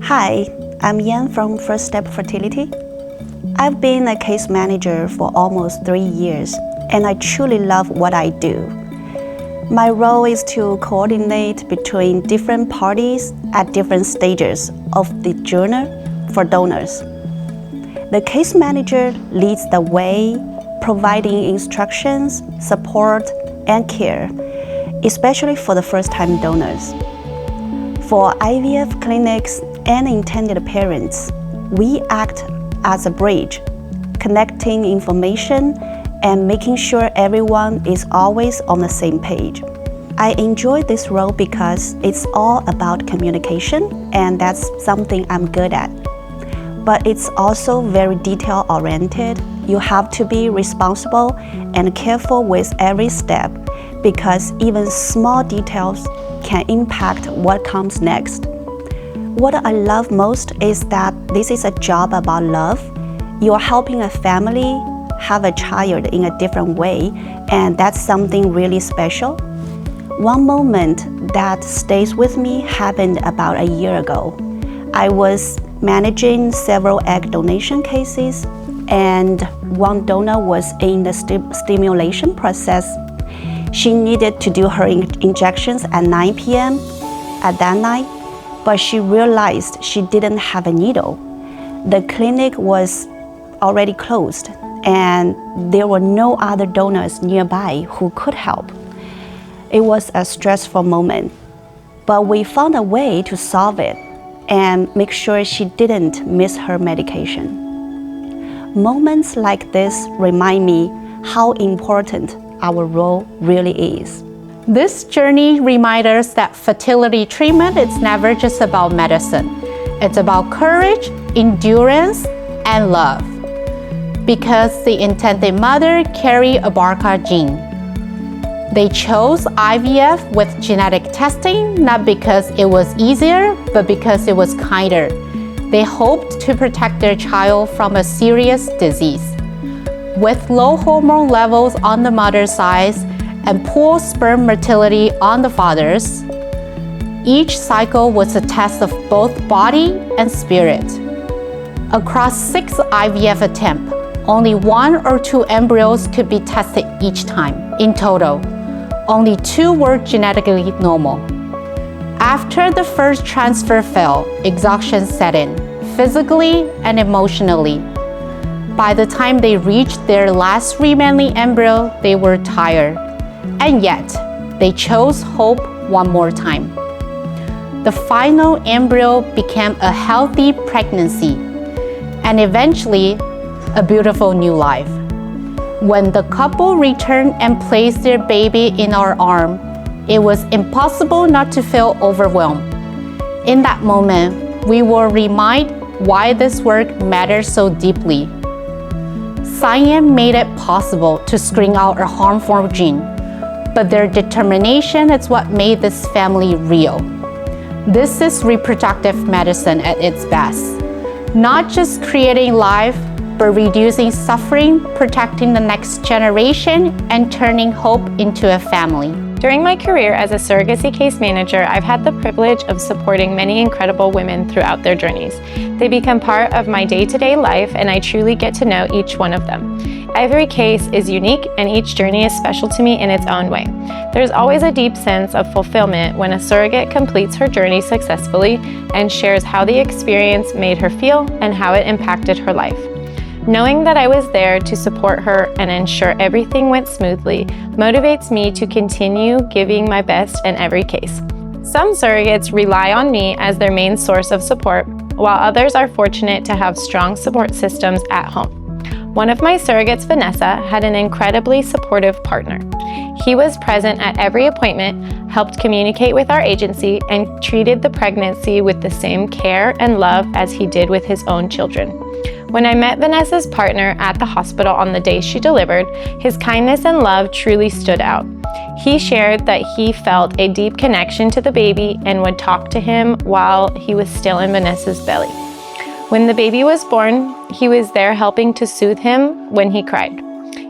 Hi, I'm Yan from First Step Fertility. I've been a case manager for almost 3 years, and I truly love what I do. My role is to coordinate between different parties at different stages of the journey for donors. The case manager leads the way, providing instructions, support, and care, especially for the first-time donors. For IVF clinics and intended parents, we act as a bridge, connecting information and making sure everyone is always on the same page. I enjoy this role because it's all about communication, and that's something I'm good at. But it's also very detail-oriented. You have to be responsible and careful with every step because even small details can impact what comes next. What I love most is that this is a job about love. You are helping a family have a child in a different way, and that's something really special. One moment that stays with me happened about a year ago. I was managing several egg donation cases, and one donor was in the stimulation process. She needed to do her injections at 9 p.m. at that night, but she realized she didn't have a needle. The clinic was already closed, and there were no other donors nearby who could help. It was a stressful moment, but we found a way to solve it and make sure she didn't miss her medication. Moments like this remind me how important our role really is. This journey reminds us that fertility treatment is never just about medicine. It's about courage, endurance, and love. Because the intended mother carries a BRCA gene. They chose IVF with genetic testing not because it was easier, but because it was kinder. They hoped to protect their child from a serious disease. With low hormone levels on the mother's side and poor sperm motility on the father's, each cycle was a test of both body and spirit. Across 6 IVF attempts, only 1 or 2 embryos could be tested each time. In total, only 2 were genetically normal. After the first transfer failed, exhaustion set in, physically and emotionally. By the time they reached their last remaining embryo, they were tired. And yet, they chose hope one more time. The final embryo became a healthy pregnancy, and eventually, a beautiful new life. When the couple returned and placed their baby in our arm, it was impossible not to feel overwhelmed. In that moment, we were reminded why this work matters so deeply. Science made it possible to screen out a harmful gene, but their determination is what made this family real. This is reproductive medicine at its best. Not just creating life, but reducing suffering, protecting the next generation, and turning hope into a family. During my career as a surrogacy case manager, I've had the privilege of supporting many incredible women throughout their journeys. They become part of my day-to-day life, and I truly get to know each one of them. Every case is unique, and each journey is special to me in its own way. There's always a deep sense of fulfillment when a surrogate completes her journey successfully and shares how the experience made her feel and how it impacted her life. Knowing that I was there to support her and ensure everything went smoothly motivates me to continue giving my best in every case. Some surrogates rely on me as their main source of support, while others are fortunate to have strong support systems at home. One of my surrogates, Vanessa, had an incredibly supportive partner. He was present at every appointment, helped communicate with our agency, and treated the pregnancy with the same care and love as he did with his own children. When I met Vanessa's partner at the hospital on the day she delivered, his kindness and love truly stood out. He shared that he felt a deep connection to the baby and would talk to him while he was still in Vanessa's belly. When the baby was born, he was there helping to soothe him when he cried.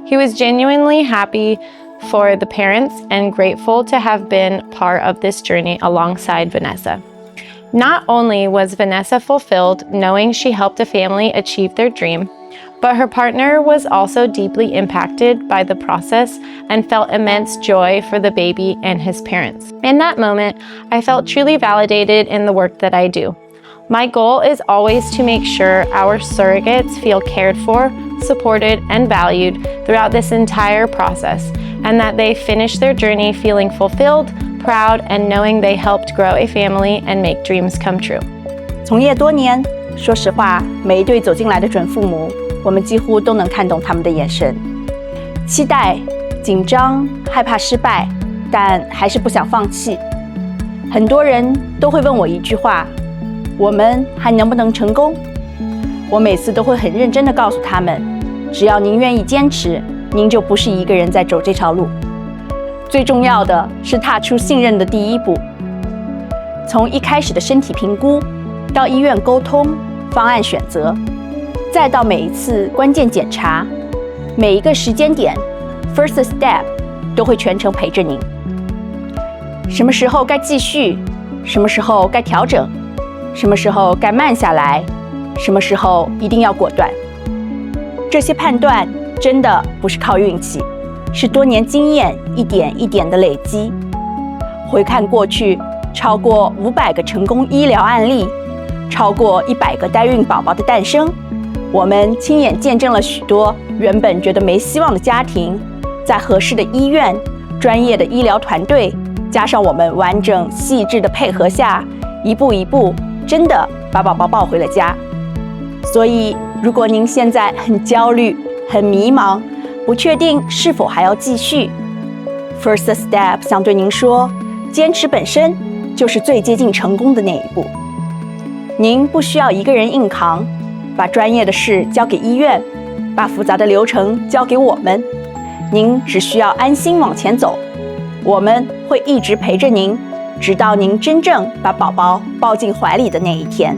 He was genuinely happy for the parents and grateful to have been part of this journey alongside Vanessa. Not only was Vanessa fulfilled knowing she helped a family achieve their dream, but her partner was also deeply impacted by the process and felt immense joy for the baby and his parents. In that moment, I felt truly validated in the work that I do. My goal is always to make sure our surrogates feel cared for, supported, and valued throughout this entire process, and that they finish their journey feeling fulfilled, proud, and knowing they helped grow a family and make dreams come true. 从业多年，说实话，每一对走进来的准父母，我们几乎都能看懂他们的眼神，期待、紧张、害怕失败，但还是不想放弃。很多人都会问我一句话：我们还能不能成功？我每次都会很认真地告诉他们，只要您愿意坚持，您就不是一个人在走这条路。最重要的是踏出信任的第一步。从一开始的身体评估，到医院沟通、方案选择，再到每一次关键检查，每一个时间点 ，First Step 都会全程陪着您。什么时候该继续，什么时候该调整，什么时候该慢下来，什么时候一定要果断。这些判断真的不是靠运气，是多年经验一点一点的累积。回看过去，超过500个成功医疗案例，超过100个代孕宝宝的诞生，我们亲眼见证了许多原本觉得没希望的家庭，在合适的医院、专业的医疗团队，加上我们完整细致的配合下，一步一步真的把宝宝抱回了家。所以，如果您现在很焦虑、很迷茫，不确定是否还要继续 ，First Step 想对您说，坚持本身就是最接近成功的那一步。您不需要一个人硬扛，把专业的事交给医院，把复杂的流程交给我们，您只需要安心往前走。我们会一直陪着您，直到您真正把宝宝抱进怀里的那一天。